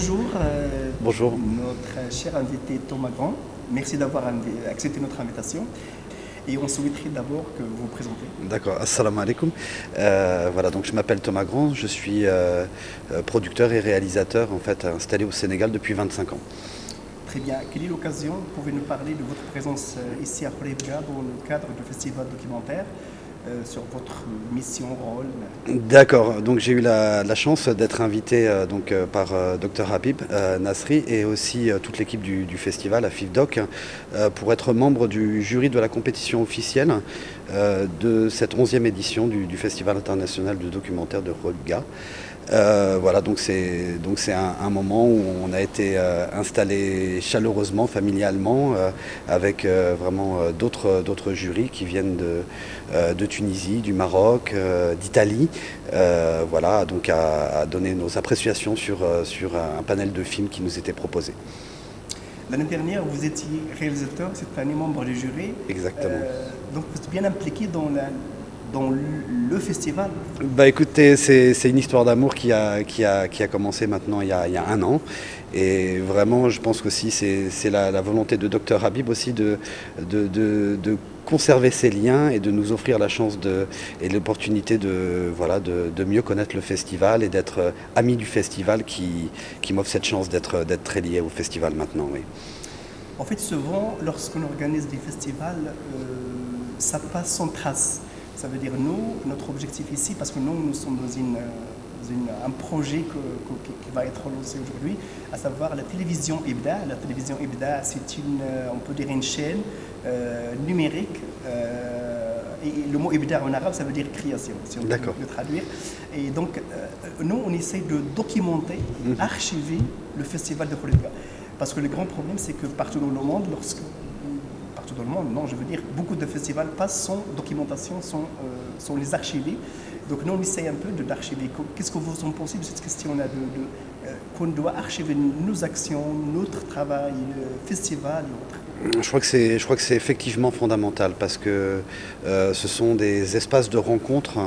bonjour, Bonjour. notre cher invité Thomas Grand. Merci d'avoir accepté notre invitation. Et on souhaiterait d'abord que vous vous présentez. D'accord, assalamu alaikum. Voilà, donc je m'appelle Thomas Grand, je suis producteur et réalisateur en fait installé au Sénégal depuis 25 ans. Très bien. Quelle est l'occasion? Vous pouvez nous parler de votre présence ici à Khouribga dans le cadre du festival documentaire sur votre mission, rôle. D'accord, donc j'ai eu la chance d'être invité par Dr Habib Nasri et aussi toute l'équipe du festival à FIFDoc pour être membre du jury de la compétition officielle de cette 11e édition du Festival international de documentaire de Khouribga. Voilà, donc c'est un moment où on a été installé chaleureusement, familialement, avec vraiment d'autres jurys qui viennent de Tunisie, du Maroc, d'Italie, voilà, donc à donner nos appréciations sur un panel de films qui nous était proposé. L'année dernière, vous étiez réalisateur, cette année membre du jury. Exactement. Donc vous êtes bien impliqué dans le festival. Bah écoutez, c'est une histoire d'amour qui a commencé maintenant il y a un an. Et vraiment, je pense qu'aussi c'est la volonté de Dr Habib aussi de conserver ces liens et de nous offrir la chance et l'opportunité de mieux connaître le festival et d'être ami du festival qui m'offre cette chance d'être très lié au festival maintenant. Oui. En fait, souvent, lorsqu'on organise des festivals, ça passe sans trace. Ça veut dire nous, notre objectif ici, parce que nous sommes dans un projet qui va être lancé aujourd'hui, à savoir la télévision Ibda. La télévision Ibda, c'est on peut dire une chaîne numérique. Et le mot Ibda en arabe, ça veut dire création, si on peut le traduire. Et donc, nous, on essaie de documenter, archiver le festival de Khouribga. Parce que le grand problème, c'est que partout dans le monde, partout dans le monde, non, je veux dire, beaucoup de festivals passent sans documentation, sans les archiver. Donc nous, on essaie un peu d'archiver. Qu'est-ce que vous en pensez de cette question-là, qu'on doit archiver nos actions, notre travail, le festival et autres? Je crois que c'est effectivement fondamental parce que ce sont des espaces de rencontre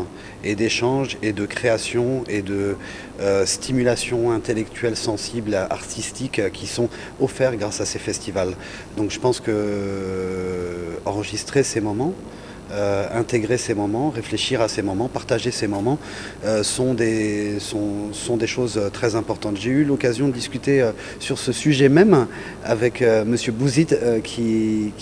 et d'échange et de création et de stimulation intellectuelle, sensible, artistique qui sont offerts grâce à ces festivals. Donc je pense que enregistrer ces moments, intégrer ces moments, réfléchir à ces moments, partager ces moments sont des choses très importantes. J'ai eu l'occasion de discuter sur ce sujet même avec Monsieur Bouzid qui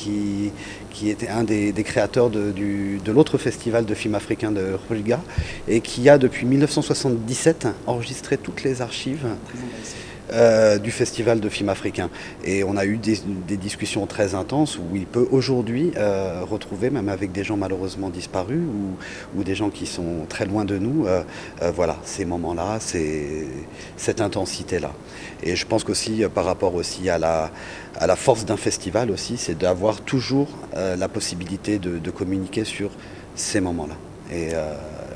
était un des créateurs de l'autre festival de films africains de Khouribga et qui a depuis 1977 enregistré toutes les archives du festival de films africains. Et on a eu des discussions très intenses où il peut aujourd'hui retrouver, même avec des gens malheureusement disparus ou des gens qui sont très loin de nous, voilà, ces moments-là, cette intensité-là. Et je pense qu'aussi par rapport aussi à la force d'un festival aussi, c'est d'avoir toujours la possibilité de communiquer sur ces moments-là. Et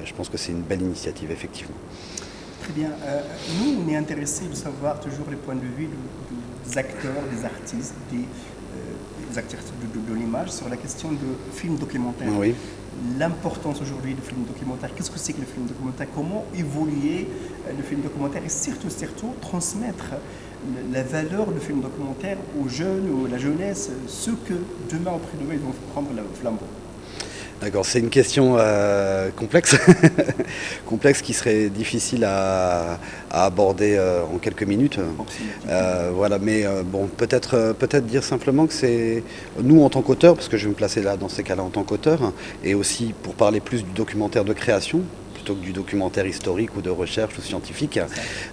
je pense que c'est une belle initiative, effectivement. Très bien. Nous, on est intéressés de savoir toujours les points de vue des acteurs, des artistes, des acteurs de l'image sur la question de films documentaires. Oui. L'importance aujourd'hui du film documentaire. Qu'est-ce que c'est que le film documentaire? Comment évoluer le film documentaire et surtout transmettre la valeur du film documentaire aux jeunes ou à la jeunesse, ceux que demain après demain ils vont prendre le flambeau. D'accord, c'est une question complexe, complexe qui serait difficile à aborder en quelques minutes. Voilà, mais bon, peut-être dire simplement que c'est nous en tant qu'auteurs, parce que je vais me placer là dans ces cas-là en tant qu'auteur, et aussi pour parler plus du documentaire de création plutôt que du documentaire historique ou de recherche ou scientifique.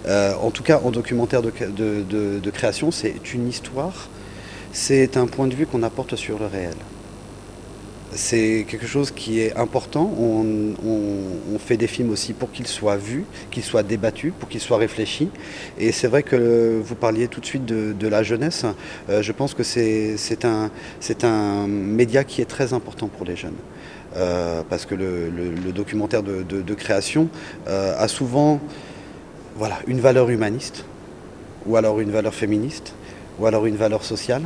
En tout cas, en documentaire de création, c'est une histoire, c'est un point de vue qu'on apporte sur le réel. C'est quelque chose qui est important. On fait des films aussi pour qu'ils soient vus, qu'ils soient débattus, pour qu'ils soient réfléchis. Et c'est vrai que vous parliez tout de suite de la jeunesse. Je pense que c'est un média qui est très important pour les jeunes. Parce que le documentaire de création a souvent une valeur humaniste, ou alors une valeur féministe, ou alors une valeur sociale,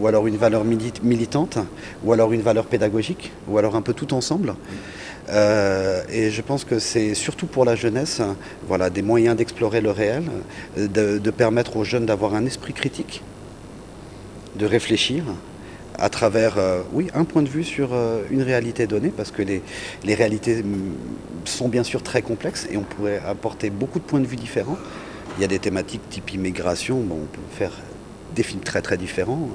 ou alors une valeur militante, ou alors une valeur pédagogique, ou alors un peu tout ensemble. Et je pense que c'est surtout pour la jeunesse, voilà, des moyens d'explorer le réel, de permettre aux jeunes d'avoir un esprit critique, de réfléchir à travers un point de vue sur une réalité donnée, parce que les réalités sont bien sûr très complexes et on pourrait apporter beaucoup de points de vue différents. Il y a des thématiques type immigration, bon, on peut faire des films très très différents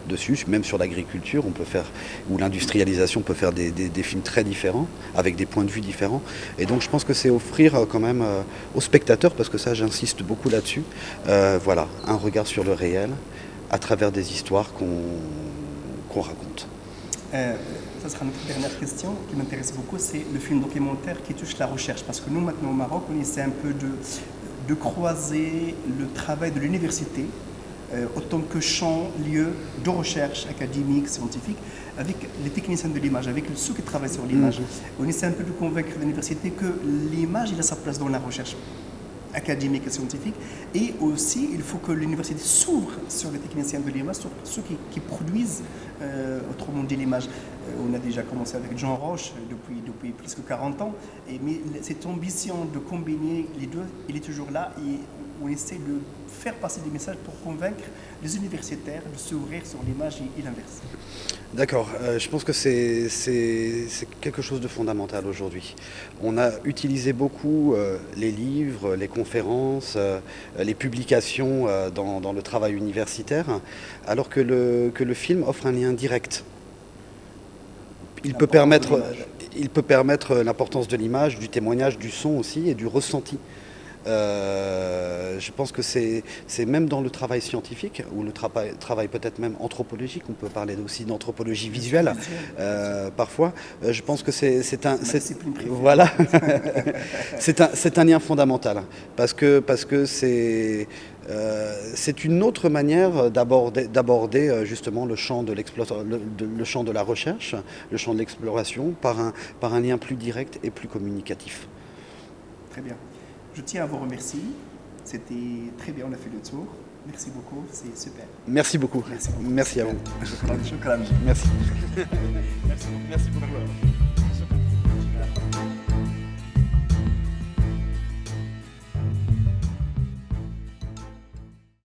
dessus, même sur l'agriculture, on peut faire, ou l'industrialisation, on peut faire des films très différents, avec des points de vue différents. Et donc je pense que c'est offrir quand même aux spectateurs, parce que ça j'insiste beaucoup là-dessus, voilà, un regard sur le réel à travers des histoires qu'on raconte. Ça sera notre dernière question qui m'intéresse beaucoup, c'est le film documentaire qui touche la recherche. Parce que nous, maintenant au Maroc, on essaie un peu de croiser le travail de l'université autant que champ, lieu de recherche académique, scientifique, avec les techniciens de l'image, avec ceux qui travaillent sur l'image. On essaie un peu de convaincre l'université que l'image, il a sa place dans la recherche académique et scientifique, et aussi il faut que l'université s'ouvre sur les techniciens de l'image, sur ceux qui produisent autrement dit l'image. On a déjà commencé avec Jean Roche depuis plus de 40 ans, mais cette ambition de combiner les deux, il est toujours là, et on essaie de faire passer des messages pour convaincre les universitaires de s'ouvrir sur l'image et l'inverse. D'accord, je pense que c'est quelque chose de fondamental aujourd'hui. On a utilisé beaucoup les livres, les conférences, les publications dans le travail universitaire, alors que le film offre un lien direct. Il peut permettre l'importance de l'image, du témoignage, du son aussi et du ressenti. Je pense que c'est même dans le travail scientifique, ou le travail peut-être même anthropologique, on peut parler aussi d'anthropologie visuelle parfois. Je pense que c'est un lien fondamental, parce que c'est une autre manière d'aborder justement le champ de la recherche, le champ de l'exploration, par un lien plus direct et plus communicatif. Très bien. Je tiens à vous remercier. C'était très bien, on a fait le tour. Merci beaucoup, c'est super. Merci beaucoup. Merci à vous. Shukran. Merci. Merci beaucoup.